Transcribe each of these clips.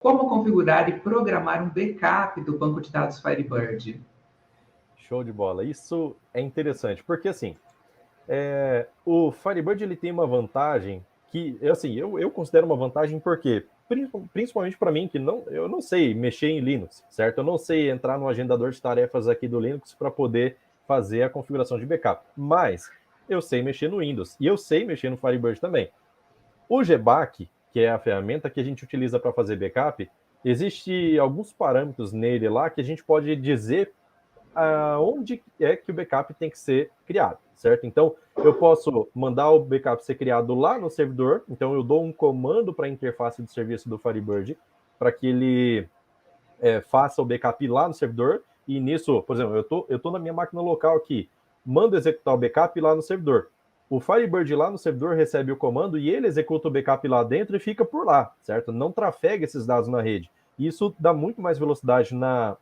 Como configurar e programar um backup do banco de dados Firebird? Show de bola. Isso é interessante, porque assim, o Firebird ele tem uma vantagem que, assim, eu considero uma vantagem porque, principalmente para mim, que eu não sei mexer em Linux, certo? Eu não sei entrar no agendador de tarefas aqui do Linux para poder fazer a configuração de backup, mas eu sei mexer no Windows e eu sei mexer no Firebird também. O GBAC, que é a ferramenta que a gente utiliza para fazer backup, existe alguns parâmetros nele lá que a gente pode dizer onde é que o backup tem que ser criado, certo? Então, eu posso mandar o backup ser criado lá no servidor, então eu dou um comando para a interface do serviço do Firebird, para que ele faça o backup lá no servidor, e nisso, por exemplo, eu tô na minha máquina local aqui, mando executar o backup lá no servidor. O Firebird lá no servidor recebe o comando e ele executa o backup lá dentro e fica por lá, certo? Não trafega esses dados na rede. Isso dá muito mais velocidade na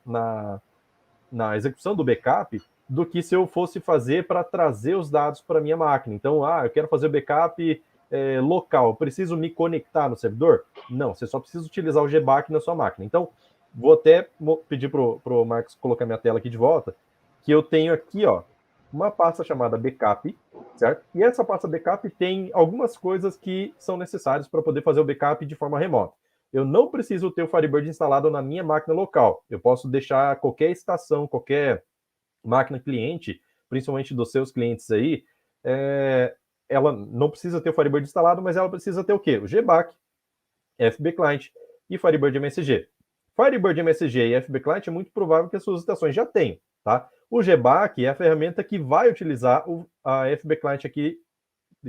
execução do backup do que se eu fosse fazer para trazer os dados para minha máquina. Então, eu quero fazer o backup local, preciso me conectar no servidor? Não, você só precisa utilizar o GBAC na sua máquina. Então, vou até pedir para o Marcos colocar minha tela aqui de volta, que eu tenho aqui, ó, uma pasta chamada backup, certo? E essa pasta backup tem algumas coisas que são necessárias para poder fazer o backup de forma remota. Eu não preciso ter o Firebird instalado na minha máquina local. Eu posso deixar qualquer estação, qualquer máquina cliente, principalmente dos seus clientes aí, ela não precisa ter o Firebird instalado, mas ela precisa ter o quê? O GBAC, FB Client e Firebird MSG. Firebird MSG e FB Client é muito provável que as suas estações já tenham, tá? O GBAC é a ferramenta que vai utilizar a FB Client aqui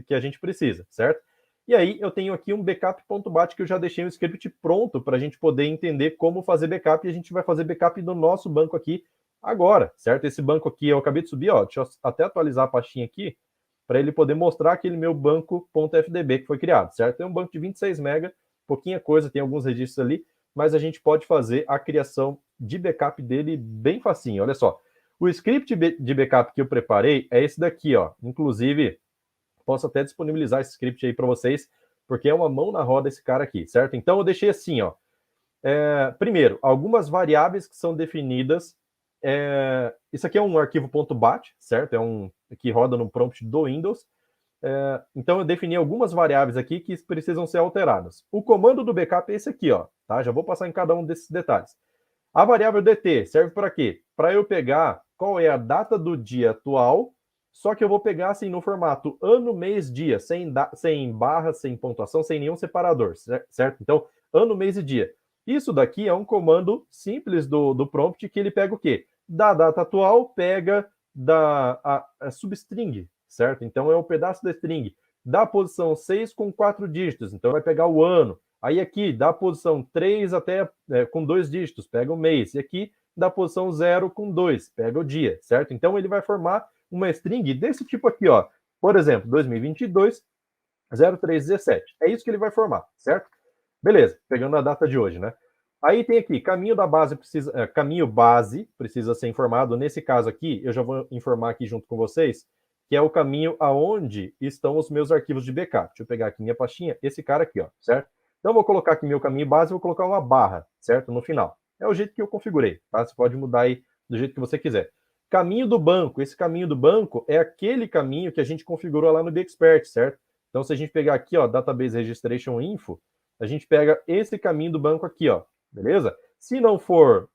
que a gente precisa, certo? E aí eu tenho aqui um backup.bat que eu já deixei um script pronto para a gente poder entender como fazer backup, e a gente vai fazer backup do nosso banco aqui agora, certo? Esse banco aqui eu acabei de subir, ó, deixa eu até atualizar a pastinha aqui para ele poder mostrar aquele meu banco.fdb que foi criado, certo? É um banco de 26 MB, pouquinha coisa, tem alguns registros ali, mas a gente pode fazer a criação de backup dele bem facinho. Olha só, o script de backup que eu preparei é esse daqui, ó. Inclusive, posso até disponibilizar esse script aí para vocês, porque é uma mão na roda esse cara aqui, certo? Então eu deixei assim, ó. Primeiro, algumas variáveis que são definidas. Isso aqui é um arquivo .bat, certo? É um que roda no prompt do Windows. Então eu defini algumas variáveis aqui que precisam ser alteradas. O comando do backup é esse aqui, ó. Tá? Já vou passar em cada um desses detalhes. A variável DT serve para quê? Para eu pegar qual é a data do dia atual, só que eu vou pegar assim no formato ano, mês, dia, sem barra, sem pontuação, sem nenhum separador, certo? Então, ano, mês e dia. Isso daqui é um comando simples do prompt que ele pega o quê? Da data atual, pega a substring, certo? Então, é o pedaço da string da posição 6 com 4 dígitos. Então, vai pegar o ano. Aí aqui, da posição 3 até com 2 dígitos, pega o mês. E aqui, da posição 0 com 2, pega o dia, certo? Então, ele vai formar uma string desse tipo aqui, ó. Por exemplo, 2022, 0317. É isso que ele vai formar, certo? Beleza, pegando a data de hoje, né? Aí tem aqui, caminho base precisa ser informado. Nesse caso aqui, eu já vou informar aqui junto com vocês, que é o caminho aonde estão os meus arquivos de backup. Deixa eu pegar aqui minha pastinha, esse cara aqui, ó, certo? Então, eu vou colocar aqui meu caminho base, vou colocar uma barra, certo? No final. É o jeito que eu configurei, tá? Você pode mudar aí do jeito que você quiser. Caminho do banco. Esse caminho do banco é aquele caminho que a gente configurou lá no BXpert, certo? Então, se a gente pegar aqui, ó, Database Registration Info, a gente pega esse caminho do banco aqui, ó, beleza? Se não for,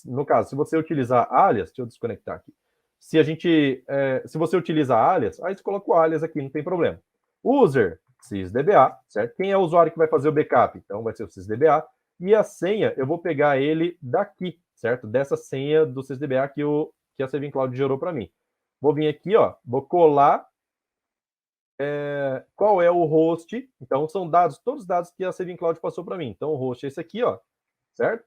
no caso, se você utilizar alias, deixa eu desconectar aqui. Se você utiliza alias, aí você coloca o alias aqui, não tem problema. User, sysdba, certo? Quem é o usuário que vai fazer o backup? Então, vai ser o sysdba. E a senha, eu vou pegar ele daqui, certo? Dessa senha do sysdba que a Saving Cloud gerou para mim. Vou vir aqui, ó, vou colar qual é o host. Então, são dados, todos os dados que a Saving Cloud passou para mim. Então, o host é esse aqui, ó, certo?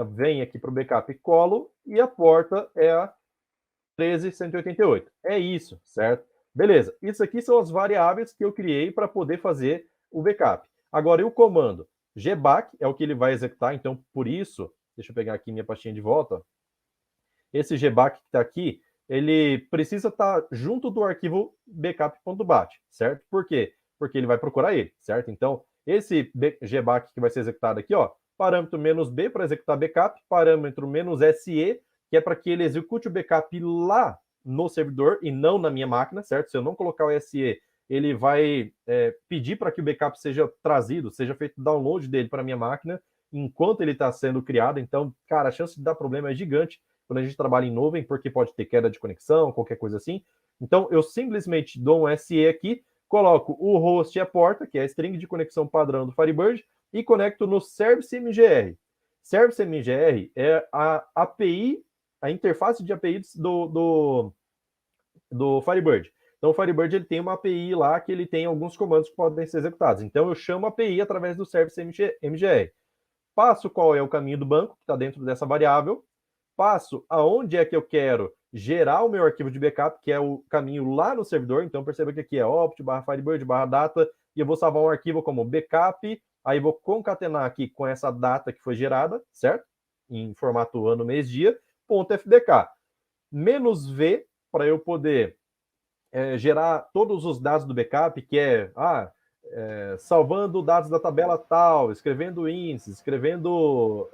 Vem aqui para o backup e colo, e a porta é a 13188. É isso, certo? Beleza. Isso aqui são as variáveis que eu criei para poder fazer o backup. Agora, e o comando? GBAC é o que ele vai executar, então, por isso, deixa eu pegar aqui minha pastinha de volta. Esse GBAC que está aqui, ele precisa estar junto do arquivo backup.bat, certo? Por quê? Porque ele vai procurar ele, certo? Então, esse GBAC que vai ser executado aqui, ó, parâmetro "-b" para executar backup, parâmetro "-se", que é para que ele execute o backup lá no servidor e não na minha máquina, certo? Se eu não colocar o SE, ele vai pedir para que o backup seja trazido, seja feito download dele para a minha máquina, enquanto ele está sendo criado. Então, cara, a chance de dar problema é gigante quando a gente trabalha em nuvem, porque pode ter queda de conexão, qualquer coisa assim. Então, eu simplesmente dou um SE aqui, coloco o host e a porta, que é a string de conexão padrão do Firebird, e conecto no Service MGR. Service MGR é a API, a interface de API do Firebird. Então, o Firebird ele tem uma API lá que ele tem alguns comandos que podem ser executados. Então, eu chamo a API através do Service MGR. Passo qual é o caminho do banco, que está dentro dessa variável. Passo aonde é que eu quero gerar o meu arquivo de backup, que é o caminho lá no servidor. Então, perceba que aqui é opt/firebird/data, e eu vou salvar um arquivo como backup, aí vou concatenar aqui com essa data que foi gerada, certo? Em formato ano, mês, dia, .fdk. -v, para eu poder gerar todos os dados do backup, que salvando dados da tabela tal, escrevendo índices, escrevendo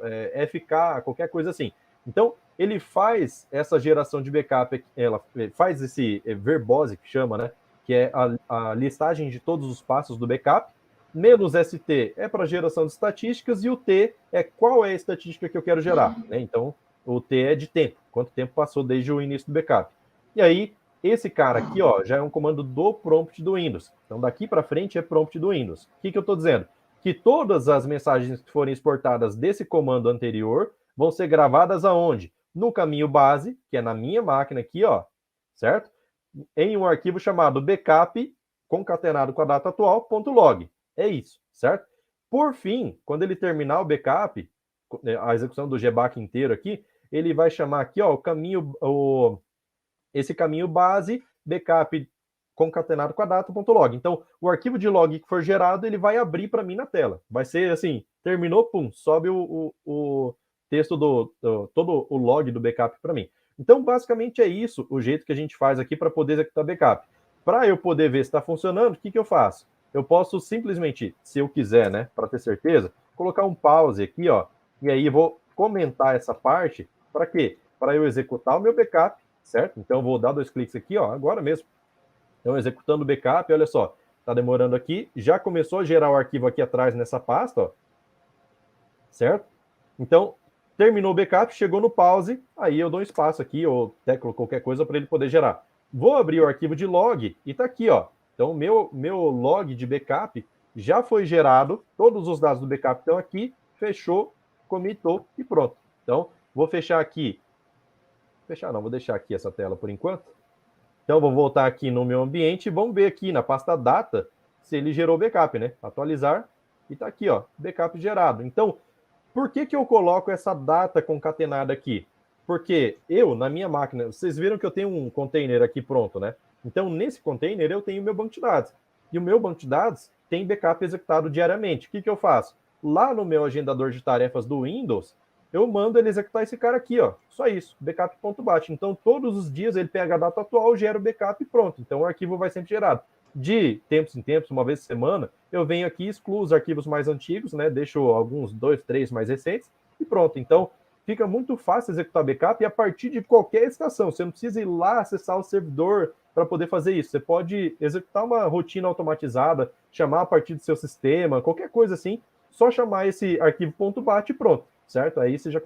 FK, qualquer coisa assim. Então, ele faz essa geração de backup, ela faz esse verbose, que chama, né? Que é a listagem de todos os passos do backup. -st é para geração de estatísticas, e o T é qual é a estatística que eu quero gerar, né? Então, o T é de tempo, quanto tempo passou desde o início do backup. E aí, esse cara aqui, ó, já é um comando do prompt do Windows. Então, daqui para frente é prompt do Windows. O que eu estou dizendo? Que todas as mensagens que forem exportadas desse comando anterior vão ser gravadas aonde? No caminho base, que é na minha máquina aqui, ó, certo? Em um arquivo chamado backup, concatenado com a data atual, .log. É isso, certo? Por fim, quando ele terminar o backup, a execução do GBAC inteiro aqui, ele vai chamar aqui, ó, esse caminho base, backup concatenado com a data.log. Então, o arquivo de log que for gerado, ele vai abrir para mim na tela. Vai ser assim, terminou, pum, sobe o texto todo o log do backup para mim. Então, basicamente é isso, o jeito que a gente faz aqui para poder executar backup. Para eu poder ver se está funcionando, o que eu faço? Eu posso simplesmente, se eu quiser, né, para ter certeza, colocar um pause aqui, ó, e aí eu vou comentar essa parte. Para quê? Para eu executar o meu backup, certo? Então, eu vou dar 2 cliques aqui, ó, agora mesmo. Então, executando o backup, olha só, está demorando aqui, já começou a gerar o arquivo aqui atrás nessa pasta, ó, certo? Então, terminou o backup, chegou no pause, aí eu dou um espaço aqui, ou teclo qualquer coisa para ele poder gerar. Vou abrir o arquivo de log e está aqui, ó. Então, meu log de backup já foi gerado, todos os dados do backup estão aqui, fechou, comitou e pronto. Então, vou fechar aqui. Fechar não, vou deixar aqui essa tela por enquanto. Então, vou voltar aqui no meu ambiente e vamos ver aqui na pasta data se ele gerou backup, né? Atualizar e está aqui, ó, backup gerado. Então, por que eu coloco essa data concatenada aqui? Porque eu, na minha máquina, vocês viram que eu tenho um container aqui pronto, né? Então, nesse container, eu tenho meu banco de dados. E o meu banco de dados tem backup executado diariamente. O que eu faço? Lá no meu agendador de tarefas do Windows, eu mando ele executar esse cara aqui, ó. Só isso, backup.bat. Então, todos os dias ele pega a data atual, gera o backup e pronto. Então, o arquivo vai sempre gerado. De tempos em tempos, uma vez por semana, eu venho aqui e excluo os arquivos mais antigos, né? Deixo alguns 2, 3 mais recentes e pronto. Então, fica muito fácil executar backup e a partir de qualquer estação. Você não precisa ir lá acessar o servidor para poder fazer isso. Você pode executar uma rotina automatizada, chamar a partir do seu sistema, qualquer coisa assim, só chamar esse arquivo .bat e pronto, certo? Aí você já